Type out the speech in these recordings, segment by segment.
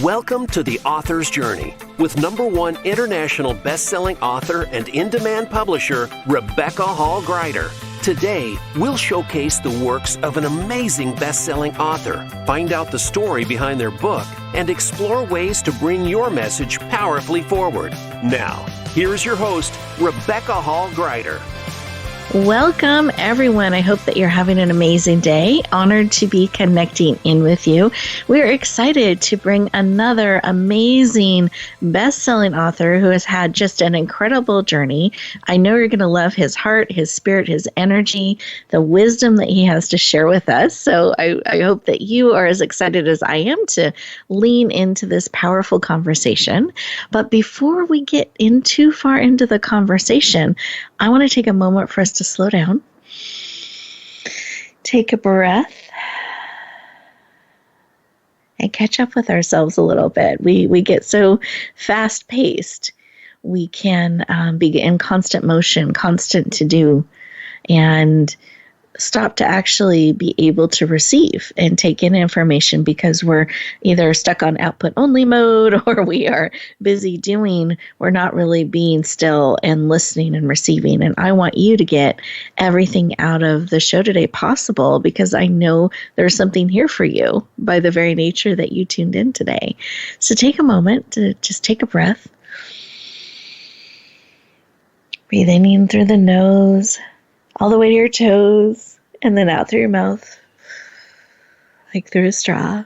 Welcome to The Author's Journey with #1 international best-selling author and in-demand publisher, Rebecca Hall Gruyter. Today, we'll showcase the works of an amazing best-selling author, find out the story behind their book, and explore ways to bring your message powerfully forward. Now, here's your host, Rebecca Hall Gruyter. Welcome, everyone. I hope that you're having an amazing day. Honored to be connecting in with you. We're excited to bring another amazing best-selling author who has had just an incredible journey. I know you're going to love his heart, his spirit, his energy, the wisdom that he has to share with us. So I hope that you are as excited as I am to lean into this powerful conversation. But before we get in too far into the conversation, I want to take a moment for us to slow down, take a breath, and catch up with ourselves a little bit. We get so fast-paced. We can be in constant motion, constant to-do, and stop to actually be able to receive and take in information because we're either stuck on output-only mode or we are busy doing. We're not really being still and listening and receiving. And I want you to get everything out of the show today possible because I know there's something here for you by the very nature that you tuned in today. So take a moment to just take a breath. Breathing in through the nose, all the way to your toes, and then out through your mouth, like through a straw.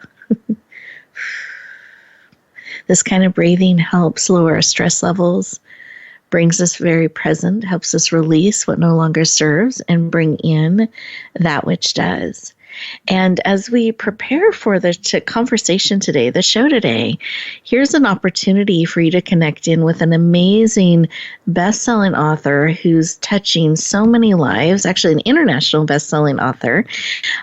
This kind of breathing helps lower our stress levels, brings us very present, helps us release what no longer serves and bring in that which does. And as we prepare for the conversation today, the show today, here's an opportunity for you to connect in with an amazing best-selling author who's touching so many lives, actually an international best-selling author.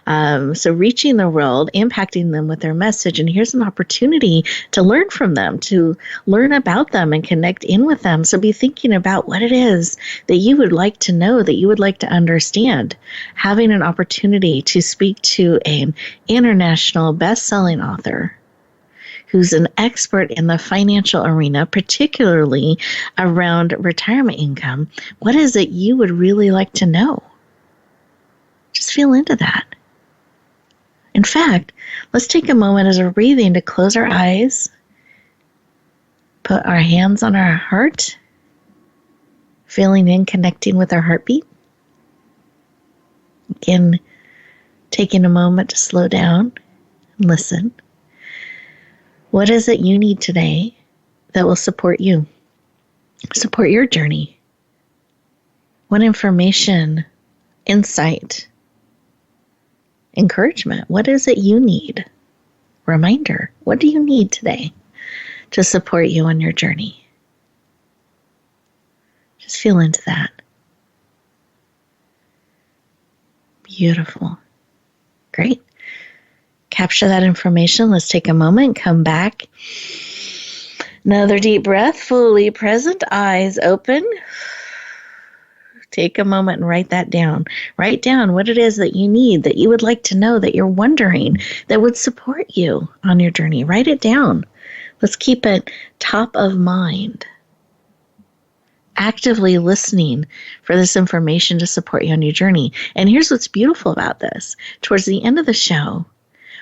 So reaching the world, impacting them with their message. And here's an opportunity to learn from them, to learn about them and connect in with them. So be thinking about what it is that you would like to know, that you would like to understand. Having an opportunity to speak to an international best-selling author who's an expert in the financial arena, particularly around retirement income. What is it you would really like to know? Just feel into that. In fact, let's take a moment as we're breathing to close our eyes, put our hands on our heart, feeling in, connecting with our heartbeat. Again, taking a moment to slow down and listen. What is it you need today that will support you, support your journey? What information, insight, encouragement, what is it you need? Reminder, what do you need today to support you on your journey? Just feel into that. Beautiful. Great. Capture that information. Let's take a moment, come back. Another deep breath, fully present, eyes open. Take a moment and write that down. Write down what it is that you need, that you would like to know, that you're wondering, that would support you on your journey. Write it down. Let's keep it top of mind. Actively listening for this information to support you on your journey. And here's what's beautiful about this. Towards the end of the show,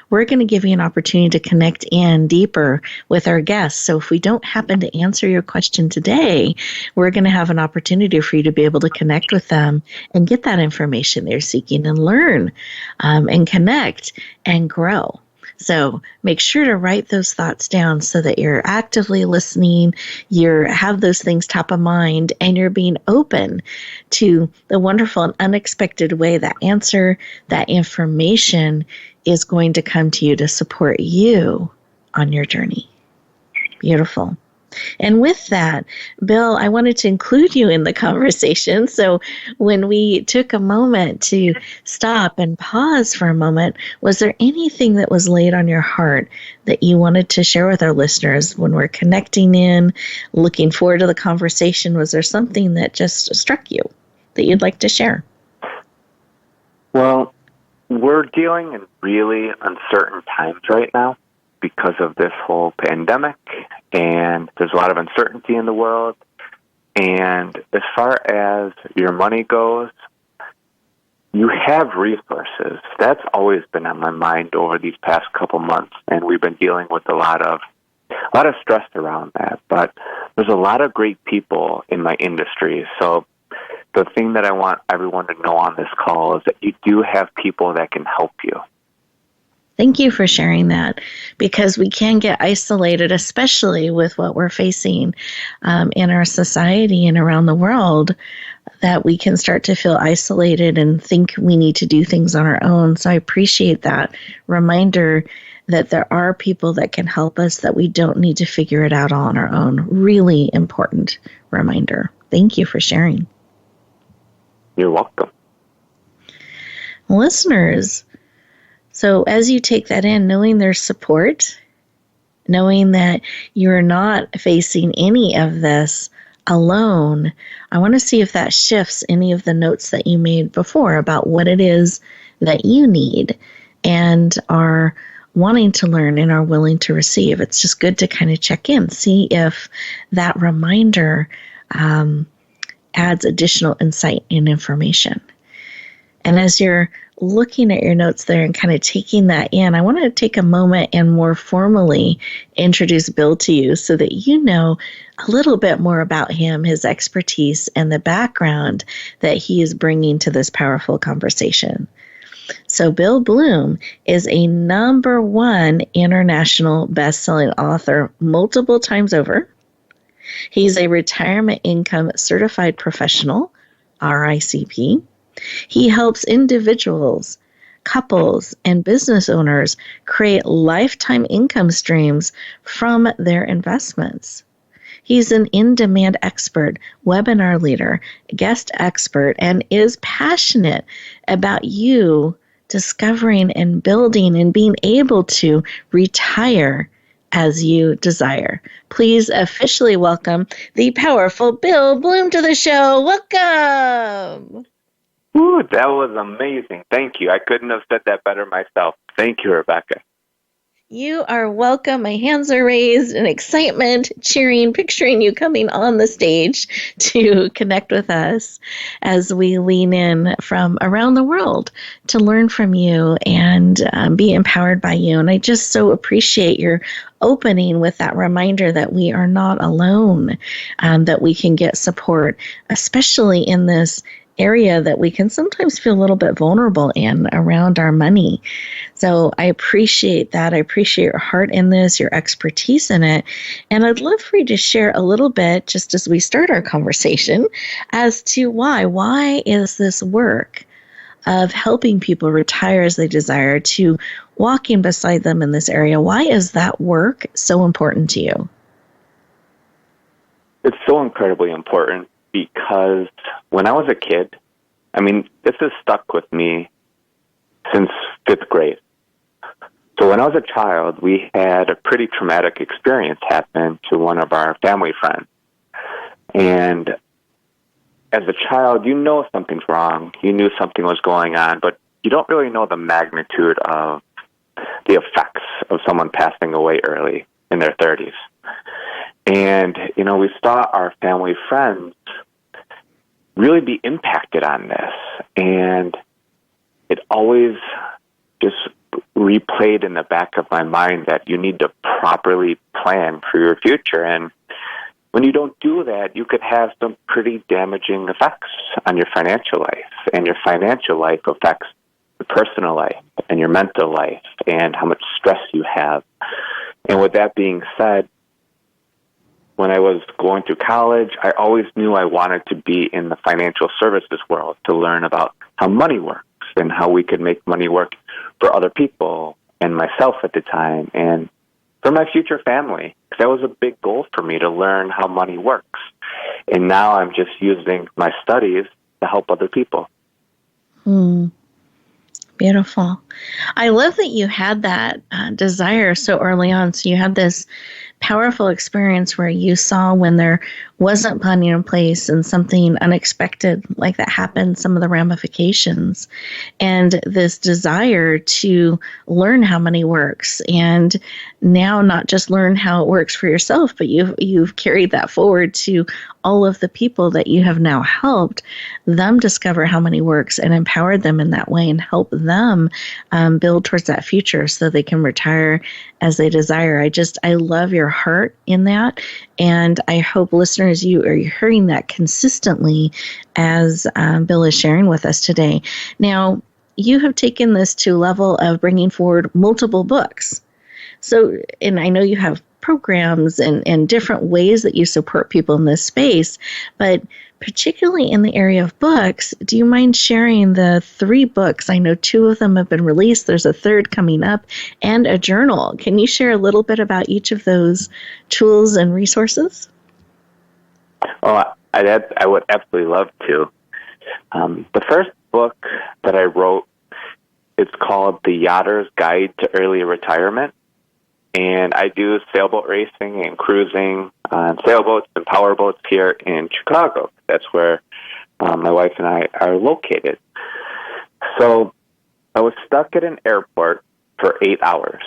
we're going to give you an opportunity to connect in deeper with our guests. So if we don't happen to answer your question today, we're going to have an opportunity for you to be able to connect with them and get that information they're seeking and learn and connect and grow. So make sure to write those thoughts down so that you're actively listening, you have those things top of mind, and you're being open to the wonderful and unexpected way that answer, that information is going to come to you to support you on your journey. Beautiful. And with that, Bill, I wanted to include you in the conversation. So when we took a moment to stop and pause for a moment, was there anything that was laid on your heart that you wanted to share with our listeners when we're connecting in, looking forward to the conversation? Was there something that just struck you that you'd like to share? Well, we're dealing in really uncertain times right now. because of this whole pandemic, and there's a lot of uncertainty in the world. And as far as your money goes, you have resources. That's always been on my mind over these past couple months, and we've been dealing with a lot of stress around that. But there's a lot of great people in my industry. So the thing that I want everyone to know on this call is that you do have people that can help you. Thank you for sharing that, because we can get isolated, especially with what we're facing in our society and around the world, that we can start to feel isolated and think we need to do things on our own. So I appreciate that reminder that there are people that can help us, that we don't need to figure it out all on our own. Really important reminder. Thank you for sharing. You're welcome. Listeners, so as you take that in, knowing there's support, knowing that you're not facing any of this alone, I want to see if that shifts any of the notes that you made before about what it is that you need and are wanting to learn and are willing to receive. It's just good to kind of check in, see if that reminder adds additional insight and information. And as you're looking at your notes there and kind of taking that in, I want to take a moment and more formally introduce Bill to you so that you know a little bit more about him, his expertise, and the background that he is bringing to this powerful conversation. So Bill Bloom is a #1 international best-selling author multiple times over. He's a retirement income certified professional, RICP. He helps individuals, couples, and business owners create lifetime income streams from their investments. He's an in-demand expert, webinar leader, guest expert, and is passionate about you discovering and building and being able to retire as you desire. Please officially welcome the powerful Bill Bloom to the show. Welcome. Ooh, that was amazing. Thank you. I couldn't have said that better myself. Thank you, Rebecca. You are welcome. My hands are raised in excitement, cheering, picturing you coming on the stage to connect with us as we lean in from around the world to learn from you and be empowered by you. And I just so appreciate your opening with that reminder that we are not alone, that we can get support, especially in this area that we can sometimes feel a little bit vulnerable in around our money. So I appreciate that. I appreciate your heart in this, your expertise in it. And I'd love for you to share a little bit, just as we start our conversation, as to why. Why is this work of helping people retire as they desire, to walking beside them in this area, why is that work so important to you? It's so incredibly important because when I was a kid, I mean, this has stuck with me since 5th grade. So when I was a child, we had a pretty traumatic experience happen to one of our family friends. And as a child, you know something's wrong. You knew something was going on, but you don't really know the magnitude of the effects of someone passing away early in their 30s. And, you know, we saw our family friends really be impacted on this. And it always just replayed in the back of my mind that you need to properly plan for your future. And when you don't do that, you could have some pretty damaging effects on your financial life. And your financial life affects your personal life and your mental life and how much stress you have. And with that being said, when I was going through college, I always knew I wanted to be in the financial services world to learn about how money works and how we could make money work for other people and myself at the time and for my future family. Because that was a big goal for me, to learn how money works. And now I'm just using my studies to help other people. Beautiful. I love that you had that desire so early on. So you had this powerful experience where you saw when there wasn't planning in place and something unexpected like that happened, some of the ramifications, and this desire to learn how money works, and now not just learn how it works for yourself, but you've carried that forward to all of the people that you have now helped them discover how money works and empowered them in that way and help them build towards that future so they can retire as they desire. I love your heart in that. And I hope listeners, you are hearing that consistently as Bill is sharing with us today. Now, you have taken this to a level of bringing forward multiple books. So, and I know you have programs and different ways that you support people in this space, but particularly in the area of books, do you mind sharing the 3 books? I know 2 of them have been released. There's a third coming up, and a journal. Can you share a little bit about each of those tools and resources? Oh, I would absolutely love to. The first book that I wrote is called The Yachter's Guide to Early Retirement. And I do sailboat racing and cruising on sailboats and powerboats here in Chicago. That's where my wife and I are located. So I was stuck at an airport for 8 hours.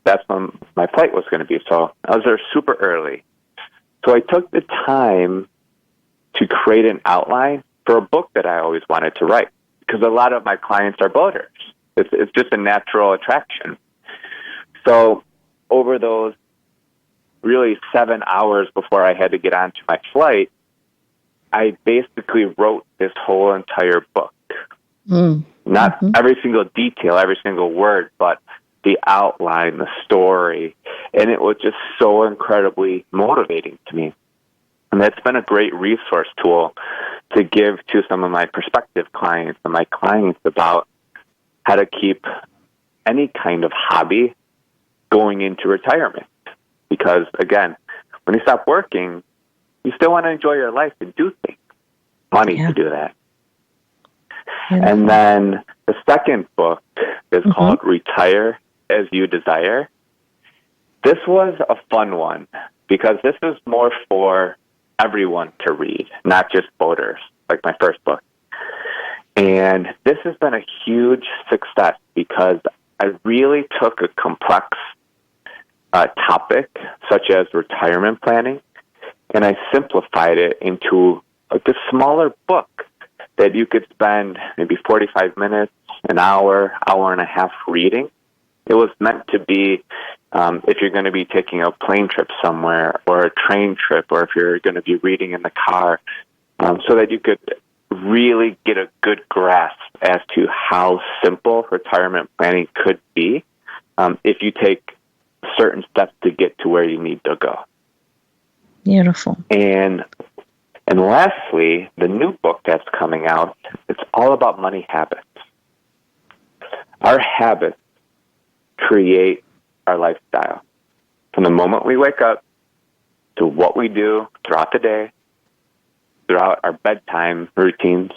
That's when my flight was going to be. So I was there super early. So I took the time to create an outline for a book that I always wanted to write, because a lot of my clients are boaters. It's just a natural attraction. So over those really 7 hours before I had to get onto my flight, I basically wrote this whole entire book. Not every single detail, every single word, but the outline, the story. And it was just so incredibly motivating to me. And that's been a great resource tool to give to some of my prospective clients and my clients about how to keep any kind of hobby going into retirement. Because, again, when you stop working, you still want to enjoy your life and do things. Money to do that. And then the second book is called Retire as You Desire. This was a fun one because this is more for everyone to read, not just boaters, like my first book. And this has been a huge success because I really took a complex topic, such as retirement planning, and I simplified it into a smaller book that you could spend maybe 45 minutes, an hour, hour and a half reading. It was meant to be if you're going to be taking a plane trip somewhere or a train trip, or if you're going to be reading in the car, so that you could really get a good grasp as to how simple retirement planning could be if you take certain steps to get to where you need to go. Beautiful. And lastly, the new book that's coming out, it's all about money habits. Our habits create our lifestyle. From the moment we wake up to what we do throughout the day, throughout our bedtime routines,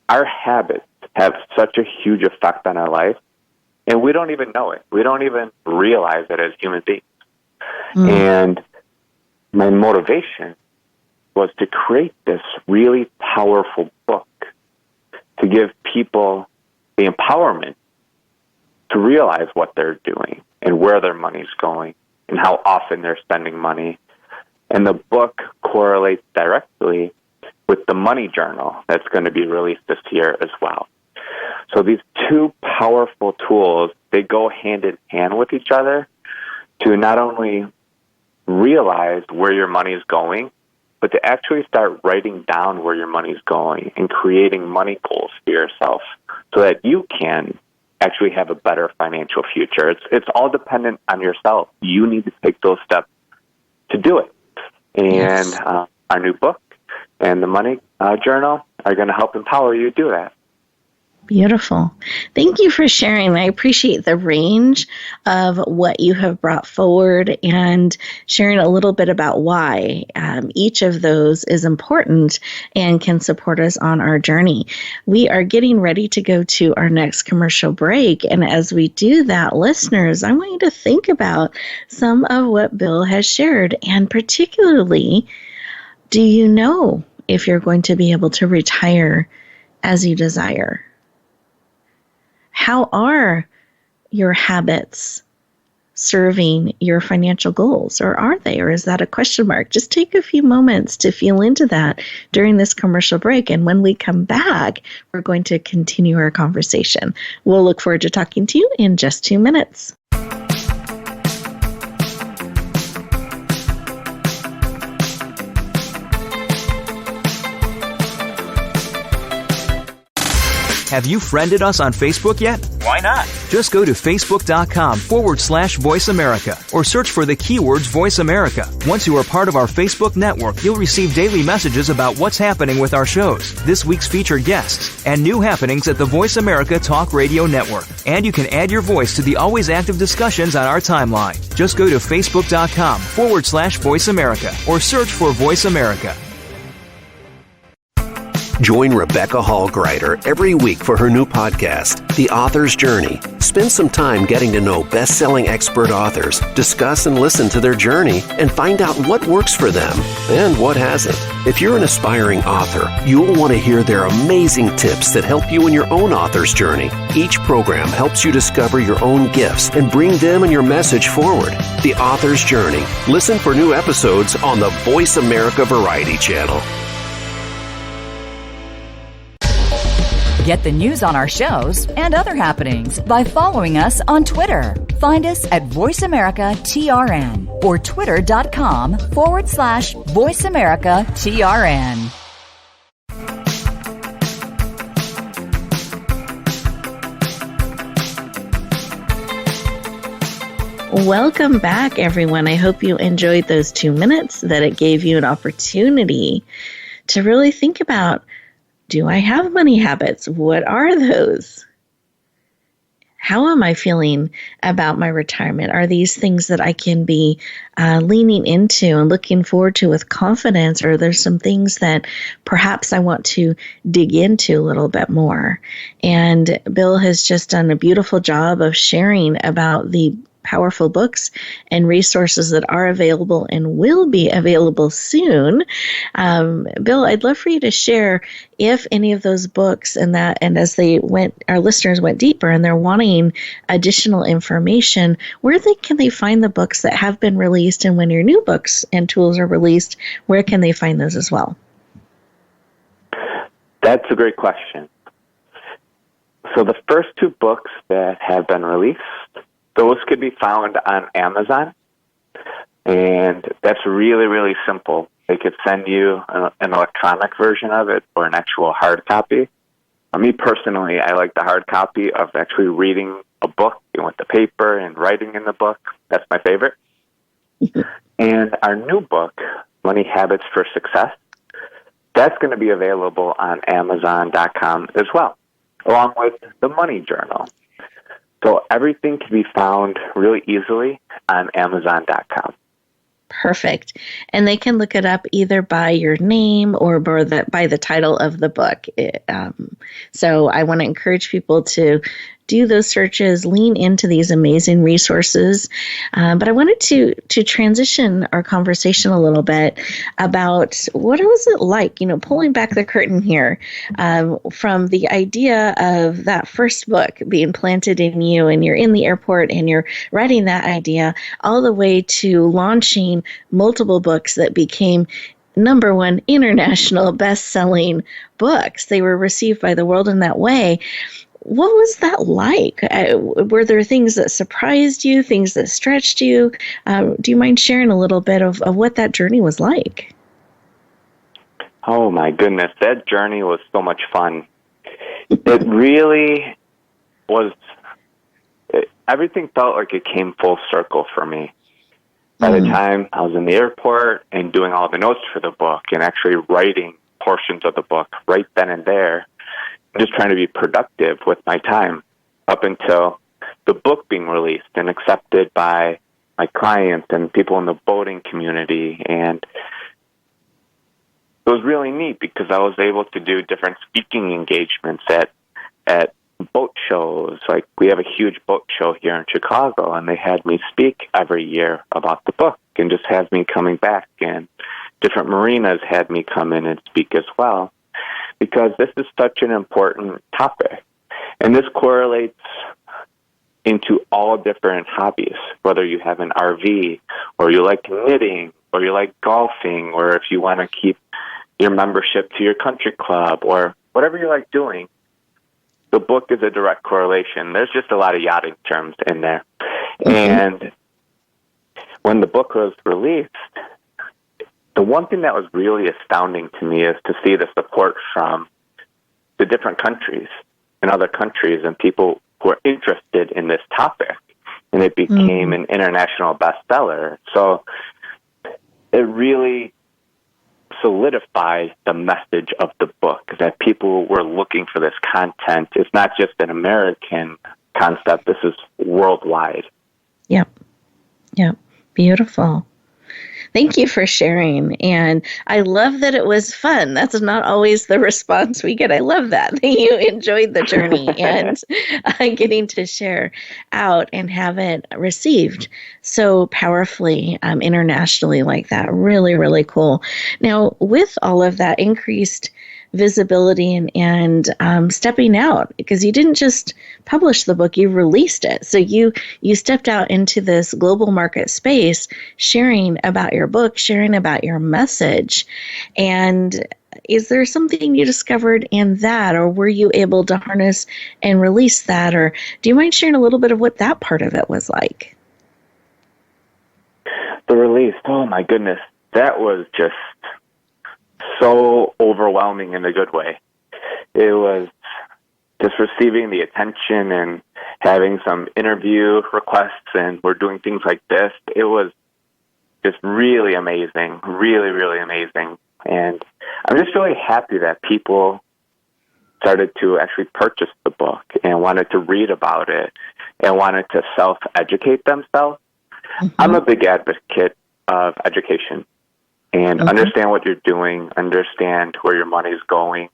our habits have such a huge effect on our life, and we don't even know it. We don't even realize it as human beings. And my motivation was to create this really powerful book to give people the empowerment to realize what they're doing and where their money's going and how often they're spending money. And the book correlates directly with the money journal that's going to be released this year as well. So these two powerful tools, they go hand in hand with each other to not only realize where your money is going, but to actually start writing down where your money is going and creating money goals for yourself so that you can actually have a better financial future. It's all dependent on yourself. You need to take those steps to do it. And our new book and the money journal are going to help empower you to do that. Beautiful. Thank you for sharing. I appreciate the range of what you have brought forward and sharing a little bit about why each of those is important and can support us on our journey. We are getting ready to go to our next commercial break. And as we do that, listeners, I want you to think about some of what Bill has shared. And particularly, do you know if you're going to be able to retire as you desire? How are your habits serving your financial goals? Or are they? Or is that a question mark? Just take a few moments to feel into that during this commercial break. And when we come back, we're going to continue our conversation. We'll look forward to talking to you in just 2 minutes. Have you friended us on Facebook yet? Why not? Just go to facebook.com/Voice America or search for the keywords Voice America. Once you are part of our Facebook network, you'll receive daily messages about what's happening with our shows, this week's featured guests, and new happenings at the Voice America Talk Radio Network. And you can add your voice to the always active discussions on our timeline. Just go to facebook.com/Voice America or search for Voice America. Join Rebecca Hall Greider every week for her new podcast, The Author's Journey. Spend some time getting to know best-selling expert authors, discuss and listen to their journey, and find out what works for them and what hasn't. If you're an aspiring author, you'll want to hear their amazing tips that help you in your own author's journey. Each program helps you discover your own gifts and bring them and your message forward. The Author's Journey. Listen for new episodes on the Voice America Variety Channel. Get the news on our shows and other happenings by following us on Twitter. Find us at VoiceAmericaTRN or twitter.com/VoiceAmericaTRN. Welcome back, everyone. I hope you enjoyed those 2 minutes, that it gave you an opportunity to really think about, do I have money habits? What are those? How am I feeling about my retirement? Are these things that I can be leaning into and looking forward to with confidence? Or there's some things that perhaps I want to dig into a little bit more? And Bill has just done a beautiful job of sharing about the powerful books and resources that are available and will be available soon. Bill, I'd love for you to share if any of those books and as our listeners went deeper and they're wanting additional information, can they find the books that have been released? And when your new books and tools are released, where can they find those as well? That's a great question. So the first 2 books that have been released, those could be found on Amazon, and that's really, really simple. They could send you an electronic version of it or an actual hard copy. Me personally, I like the hard copy of actually reading a book with the paper and writing in the book. That's my favorite. And our new book, Money Habits for Success, that's going to be available on Amazon.com as well, along with the Money Journal. So everything can be found really easily on Amazon.com. Perfect. And they can look it up either by your name or by the title of the book. So I want to encourage people to do those searches, lean into these amazing resources. But I wanted to transition our conversation a little bit about what was it like, pulling back the curtain here from the idea of that first book being planted in you and you're in the airport and you're writing that idea all the way to launching multiple books that became #1 international best-selling books. They were received by the world in that way. What was that like? Were there things that surprised you, things that stretched you? Do you mind sharing a little bit of what that journey was like? Oh, my goodness. That journey was so much fun. It really was. Everything felt like it came full circle for me. By the time I was in the airport and doing all the notes for the book and actually writing portions of the book right then and there, just trying to be productive with my time up until the book being released and accepted by my clients and people in the boating community. And it was really neat because I was able to do different speaking engagements at boat shows. Like, we have a huge boat show here in Chicago, and they had me speak every year about the book, and just have me coming back, and different marinas had me come in and speak as well, because this is such an important topic. And this correlates into all different hobbies, whether you have an RV, or you like knitting, or you like golfing, or if you want to keep your membership to your country club, or whatever you like doing. The book is a direct correlation. There's just a lot of yachting terms in there. Mm-hmm. And when the book was released, the one thing that was really astounding to me is to see the support from the different countries and other countries and people who are interested in this topic. And it became an international bestseller. So it really solidified the message of the book, that people were looking for this content. It's not just an American concept. This is worldwide. Yep. Beautiful. Thank you for sharing. And I love that it was fun. That's not always the response we get. I love that you enjoyed the journey and getting to share out and have it received so powerfully internationally like that. Really, really cool. Now, with all of that increased visibility and stepping out, because you didn't just publish the book, you released it. So you stepped out into this global market space, sharing about your book, sharing about your message. And is there something you discovered in that, or were you able to harness and release that? Or do you mind sharing a little bit of what that part of it was like? The release, oh my goodness, that was just so overwhelming in a good way. It was just receiving the attention and having some interview requests, and we're doing things like this. It was just really amazing, really, really amazing. And I'm just really happy that people started to actually purchase the book and wanted to read about it and wanted to self-educate themselves. Mm-hmm. I'm a big advocate of education. And understand what you're doing, understand where your money's going.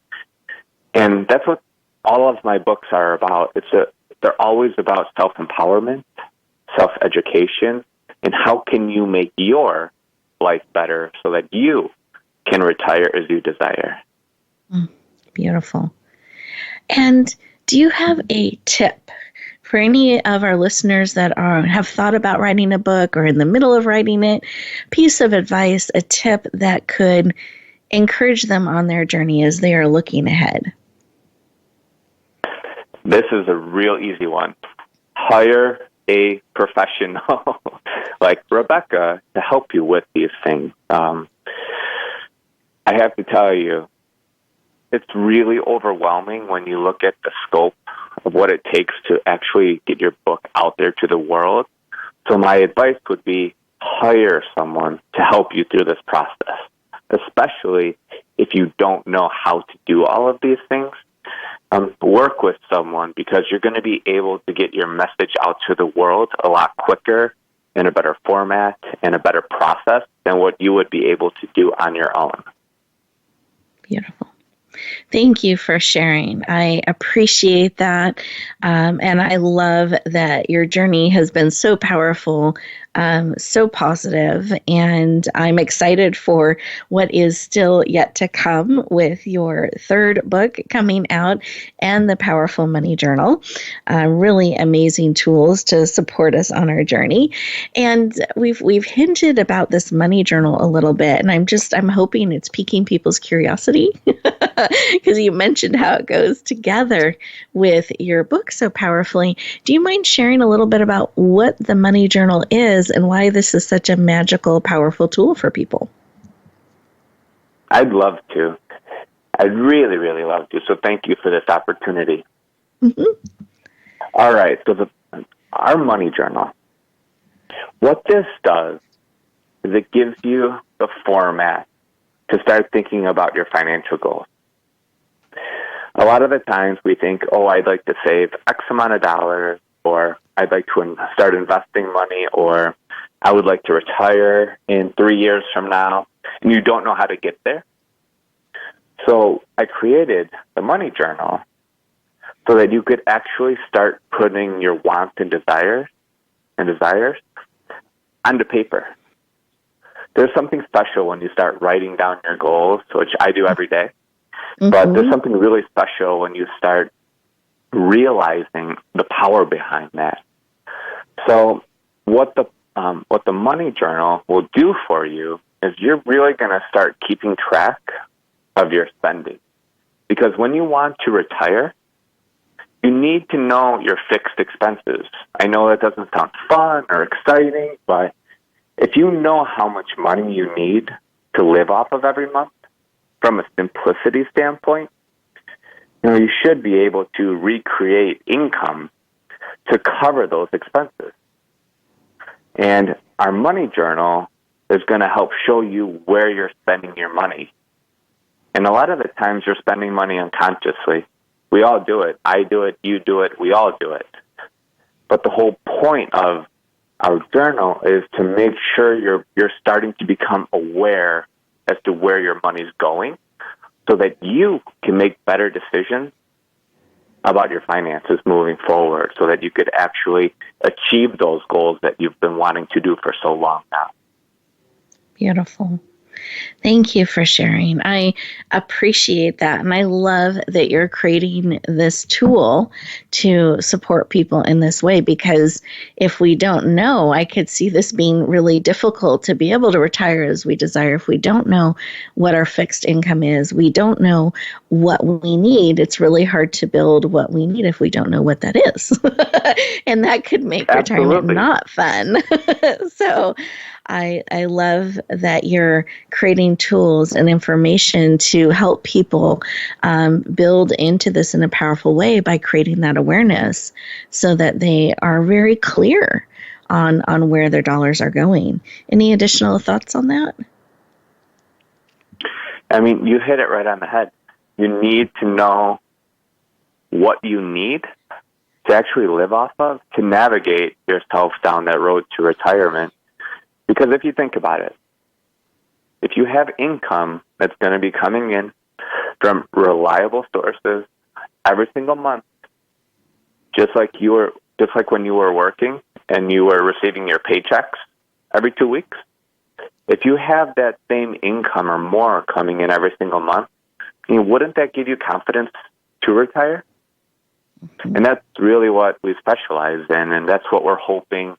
And that's what all of my books are about. They're always about self-empowerment, self-education, and how can you make your life better so that you can retire as you desire. Beautiful. And do you have a tip for any of our listeners that have thought about writing a book or in the middle of writing it, piece of advice, a tip that could encourage them on their journey as they are looking ahead? This is a real easy one. Hire a professional like Rebecca to help you with these things. I have to tell you, it's really overwhelming when you look at the scope of what it takes to actually get your book out there to the world. So my advice would be hire someone to help you through this process, especially if you don't know how to do all of these things. Work with someone, because you're going to be able to get your message out to the world a lot quicker, in a better format, and a better process than what you would be able to do on your own. Beautiful. Thank you for sharing. I appreciate that. And I love that your journey has been so powerful, so positive, and I'm excited for what is still yet to come with your third book coming out and the Powerful Money Journal. Really amazing tools to support us on our journey. And we've hinted about this money journal a little bit, and I'm hoping it's piquing people's curiosity because you mentioned how it goes together with your book so powerfully. Do you mind sharing a little bit about what the money journal is and why this is such a magical, powerful tool for people? I'd love to. I'd really, really love to. So thank you for this opportunity. Mm-hmm. All right. So our money journal, what this does is it gives you the format to start thinking about your financial goals. a lot of the times we think, oh, I'd like to save X amount of dollars, or I'd like to start investing money, or I would like to retire in 3 years from now, and you don't know how to get there. So I created the money journal so that you could actually start putting your wants and desires onto paper. There's something special when you start writing down your goals, which I do every day. Mm-hmm. But there's something really special when you start realizing the power behind that. So what the money journal will do for you is you're really going to start keeping track of your spending. Because when you want to retire, you need to know your fixed expenses. I know that doesn't sound fun or exciting, but if you know how much money you need to live off of every month, from a simplicity standpoint, you should be able to recreate income to cover those expenses. And our money journal is going to help show you where you're spending your money. And a lot of the times you're spending money unconsciously. We all do it. I do it. You do it. We all do it. But the whole point of our journal is to make sure you're starting to become aware as to where your money's going so that you can make better decisions about your finances moving forward so that you could actually achieve those goals that you've been wanting to do for so long now. Beautiful. Thank you for sharing. I appreciate that. And I love that you're creating this tool to support people in this way, because if we don't know, I could see this being really difficult to be able to retire as we desire. If we don't know what our fixed income is, we don't know what we need, it's really hard to build what we need if we don't know what that is. And that could make retirement not fun. So I love that you're creating tools and information to help people build into this in a powerful way by creating that awareness so that they are very clear on where their dollars are going. Any additional thoughts on that? I mean, you hit it right on the head. You need to know what you need to actually live off of to navigate yourself down that road to retirement. Because if you think about it, if you have income that's going to be coming in from reliable sources every single month, just like when you were working and you were receiving your paychecks every 2 weeks, if you have that same income or more coming in every single month, wouldn't that give you confidence to retire? And that's really what we specialize in, and that's what we're hoping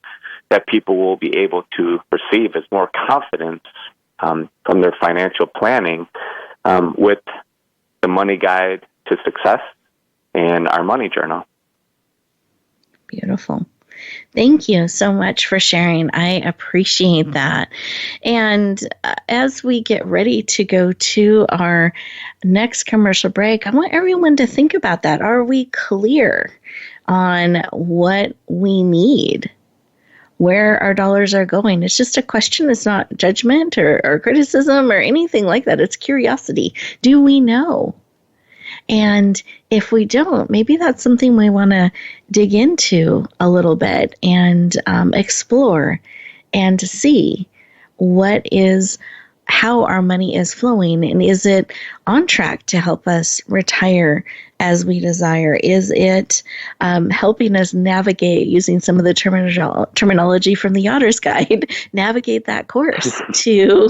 that people will be able to receive is more confidence from their financial planning with the Money Guide to Success and our money journal. Beautiful. Thank you so much for sharing. I appreciate that. And as we get ready to go to our next commercial break, I want everyone to think about that. Are we clear on what we need? Where our dollars are going? It's just a question. It's not judgment or criticism or anything like that. It's curiosity. Do we know? And if we don't, maybe that's something we want to dig into a little bit and explore and to see how our money is flowing, and is it on track to help us retire as we desire? Is it helping us navigate, using some of the terminology from the Otter's Guide, navigate that course to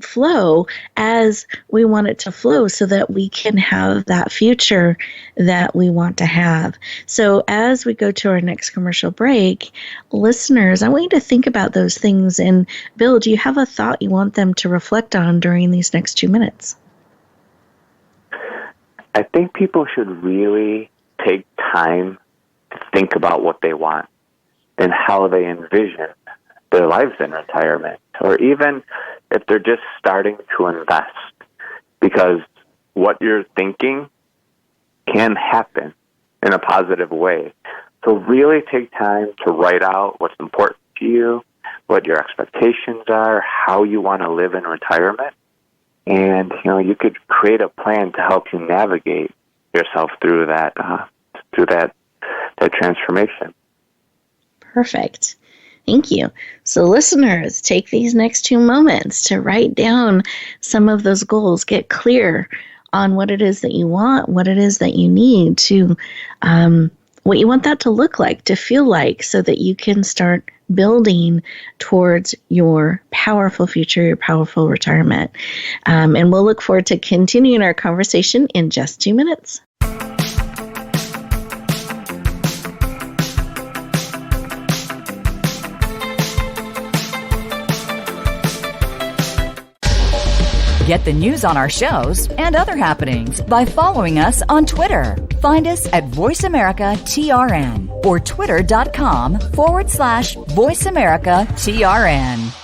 flow as we want it to flow so that we can have that future that we want to have. So as we go to our next commercial break, listeners, I want you to think about those things. And Bill, do you have a thought you want them to reflect on during these next 2 minutes? I think people should really take time to think about what they want and how they envision their lives in retirement, or even if they're just starting to invest, because what you're thinking can happen in a positive way. So really take time to write out what's important to you, what your expectations are, how you want to live in retirement, And, you could create a plan to help you navigate yourself through that transformation. Perfect. Thank you. So listeners, take these next 2 moments to write down some of those goals. Get clear on what it is that you want, what it is that you need to, what you want that to look like, to feel like, so that you can start building towards your powerful future, your powerful retirement. And we'll look forward to continuing our conversation in just 2 minutes. Get the news on our shows and other happenings by following us on Twitter. Find us at VoiceAmericaTRN or twitter.com/VoiceAmericaTRN.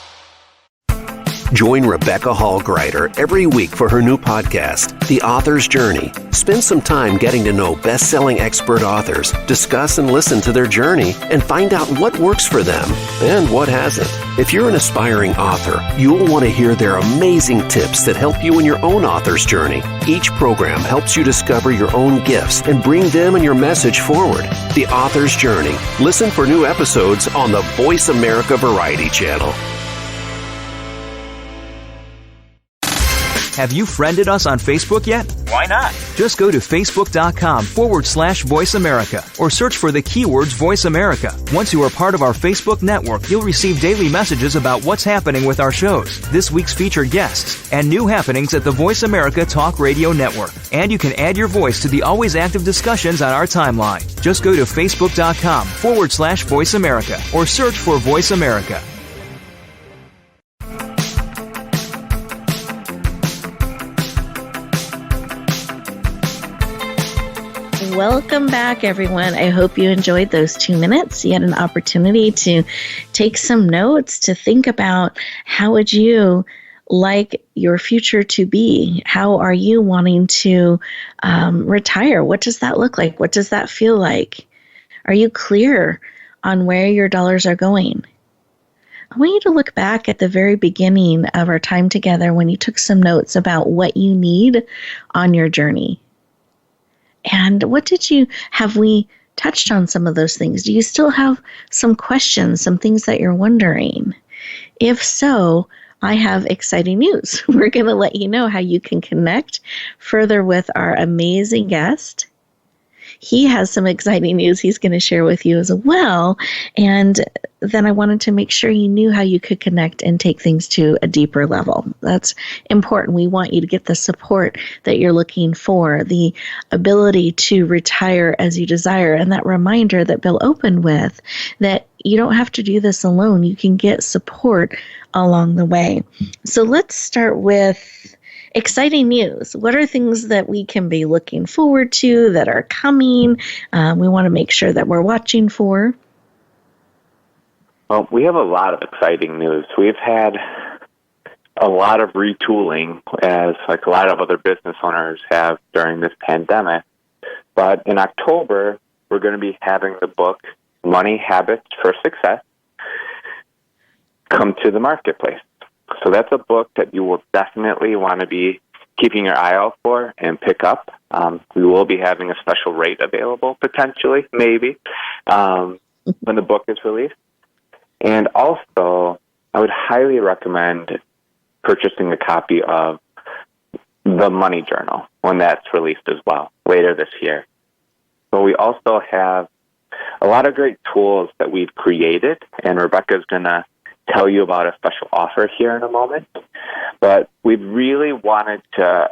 Join Rebecca Hall Greider every week for her new podcast, The Author's Journey. Spend some time getting to know best-selling expert authors, discuss and listen to their journey, and find out what works for them and what hasn't. If you're an aspiring author, you'll want to hear their amazing tips that help you in your own author's journey. Each program helps you discover your own gifts and bring them and your message forward. The Author's Journey. Listen for new episodes on the Voice America Variety Channel. Have you friended us on Facebook yet? Why not? Just go to facebook.com/Voice America or search for the keywords Voice America. Once you are part of our Facebook network, you'll receive daily messages about what's happening with our shows, this week's featured guests, and new happenings at the Voice America Talk Radio Network. And you can add your voice to the always active discussions on our timeline. Just go to facebook.com/Voice America or search for Voice America. Welcome back, everyone. I hope you enjoyed those 2 minutes. You had an opportunity to take some notes, to think about how would you like your future to be? How are you wanting to retire? What does that look like? What does that feel like? Are you clear on where your dollars are going? I want you to look back at the very beginning of our time together when you took some notes about what you need on your journey. And have we touched on some of those things? Do you still have some questions, some things that you're wondering? If so, I have exciting news. We're going to let you know how you can connect further with our amazing guest. He has some exciting news he's going to share with you as well. And then I wanted to make sure you knew how you could connect and take things to a deeper level. That's important. We want you to get the support that you're looking for, the ability to retire as you desire, and that reminder that Bill opened with, that you don't have to do this alone. You can get support along the way. So let's start with exciting news. What are things that we can be looking forward to that are coming? We want to make sure that we're watching for. Well, we have a lot of exciting news. We've had a lot of retooling, as like a lot of other business owners have during this pandemic. But in October, we're going to be having the book, Money Habits for Success, come to the marketplace. So that's a book that you will definitely want to be keeping your eye out for and pick up. We will be having a special rate available, potentially, maybe, when the book is released. And also, I would highly recommend purchasing a copy of The Money Journal when that's released as well, later this year. So we also have a lot of great tools that we've created, and Rebecca's going to tell you about a special offer here in a moment. But we've really wanted to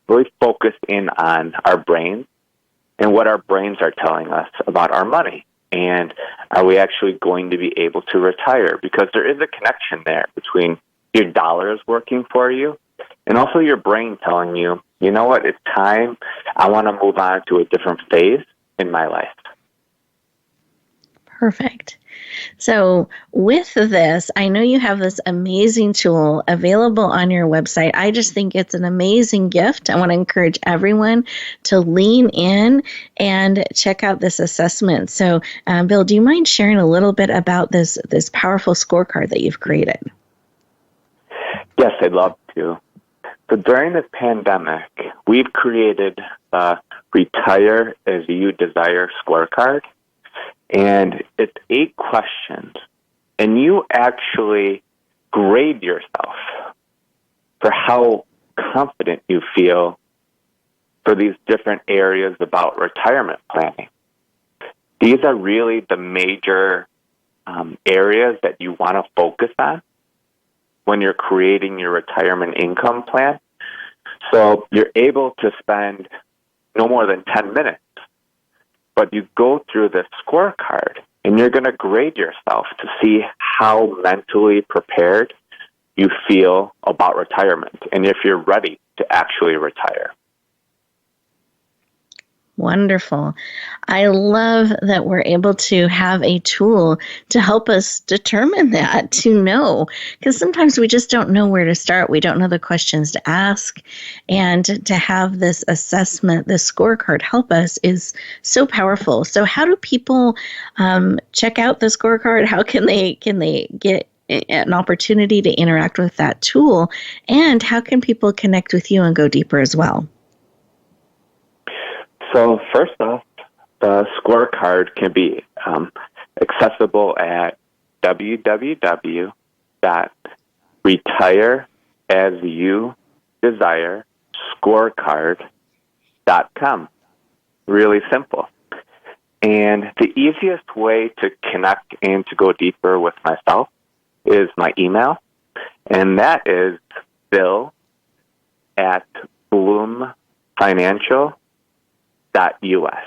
really focus in on our brains and what our brains are telling us about our money. And are we actually going to be able to retire? Because there is a connection there between your dollars working for you and also your brain telling you, you know what, it's time. I want to move on to a different phase in my life. Perfect. So with this, I know you have this amazing tool available on your website. I just think it's an amazing gift. I want to encourage everyone to lean in and check out this assessment. So, Bill, do you mind sharing a little bit about this powerful scorecard that you've created? Yes, I'd love to. So during this pandemic, we've created the Retire as You Desire scorecard, and it's 8 questions, and you actually grade yourself for how confident you feel for these different areas about retirement planning. These are really the major areas that you want to focus on when you're creating your retirement income plan. So you're able to spend no more than 10 minutes, but you go through this scorecard and you're going to grade yourself to see how mentally prepared you feel about retirement and if you're ready to actually retire. Wonderful. I love that we're able to have a tool to help us determine that, to know, because sometimes we just don't know where to start. We don't know the questions to ask. And to have this assessment, this scorecard help us is so powerful. So how do people check out the scorecard? How can they get an opportunity to interact with that tool? And how can people connect with you and go deeper as well? So first off, the scorecard can be accessible at www.retireasyouDesirescorecard.com. Really simple. And the easiest way to connect and to go deeper with myself is my email, and that is bill@bloomfinancial.us.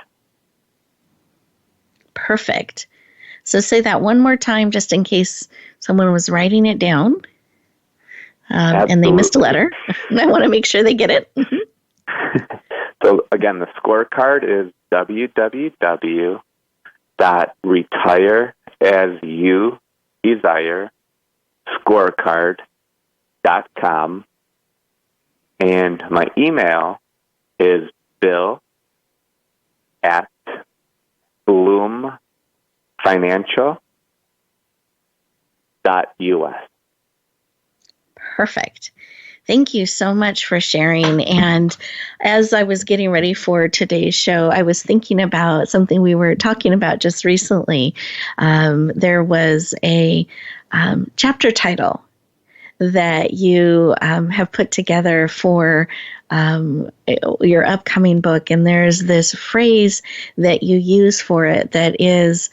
Perfect. So say that one more time, just in case someone was writing it down and they missed a letter. I want to make sure they get it. So again, the scorecard is www.retireasyouDesirescorecard.com, and my email is bill@bloomfinancial.us. Perfect. Thank you so much for sharing. And as I was getting ready for today's show, I was thinking about something we were talking about just recently. There was a chapter title that you have put together for your upcoming book. And there's this phrase that you use for it that is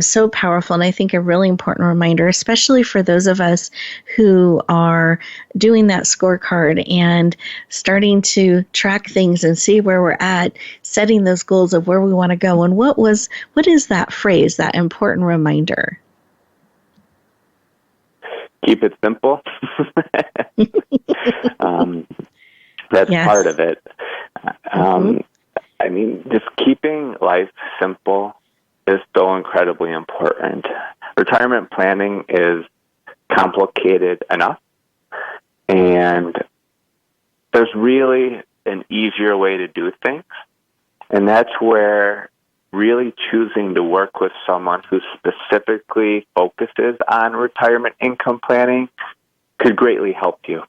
so powerful, and I think a really important reminder, especially for those of us who are doing that scorecard and starting to track things and see where we're at, setting those goals of where we want to go. And what is that phrase, that important reminder? Keep it simple. That's yes. part of it. I mean, just keeping life simple is so incredibly important. Retirement planning is complicated enough, and there's really an easier way to do things, and that's where really choosing to work with someone who specifically focuses on retirement income planning could greatly help you.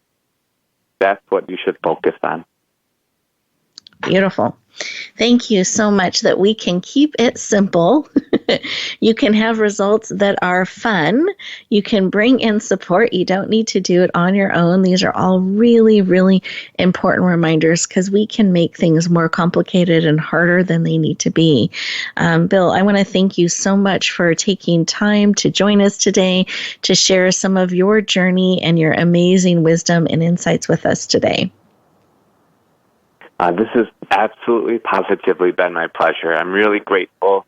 That's what you should focus on. Beautiful. Thank you so much that we can keep it simple. You can have results that are fun. You can bring in support. You don't need to do it on your own. These are all really, really important reminders because we can make things more complicated and harder than they need to be. Bill, I want to thank you so much for taking time to join us today to share some of your journey and your amazing wisdom and insights with us today. This has absolutely, positively been my pleasure. I'm really grateful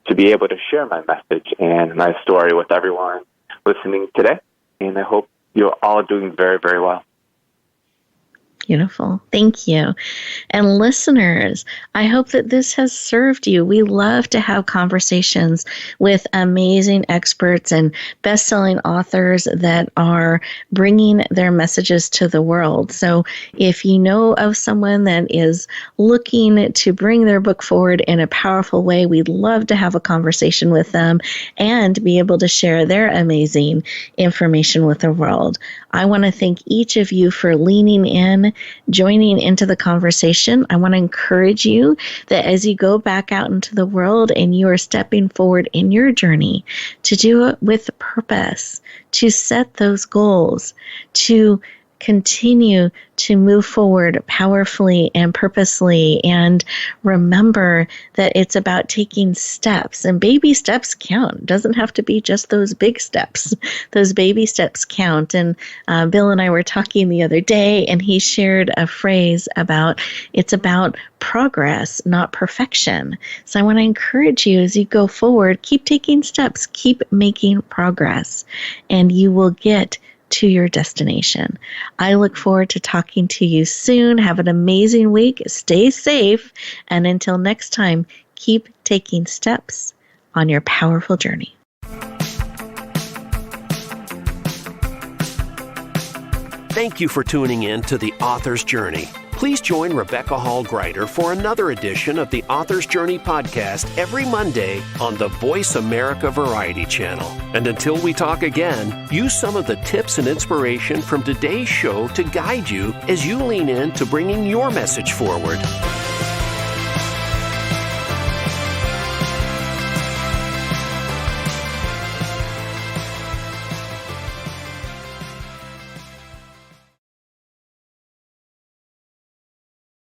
to be able to share my message and my story with everyone listening today, and I hope you're all doing very, very well. Beautiful. Thank you. And listeners, I hope that this has served you. We love to have conversations with amazing experts and best-selling authors that are bringing their messages to the world. So if you know of someone that is looking to bring their book forward in a powerful way, we'd love to have a conversation with them and be able to share their amazing information with the world. I want to thank each of you for leaning in, joining into the conversation. I want to encourage you that as you go back out into the world and you are stepping forward in your journey, to do it with purpose, to set those goals, to continue to move forward powerfully and purposely, and remember that it's about taking steps, and baby steps count. It doesn't have to be just those big steps. Those baby steps count. And Bill and I were talking the other day, and he shared a phrase about it's about progress, not perfection. So I want to encourage you as you go forward, keep taking steps, keep making progress, and you will get to your destination. I look forward to talking to you soon. Have an amazing week. Stay safe. And until next time, keep taking steps on your powerful journey. Thank you for tuning in to The Author's Journey. Please join Rebecca Hall Greider for another edition of the Author's Journey podcast every Monday on the Voice America Variety Channel. And until we talk again, use some of the tips and inspiration from today's show to guide you as you lean in to bringing your message forward.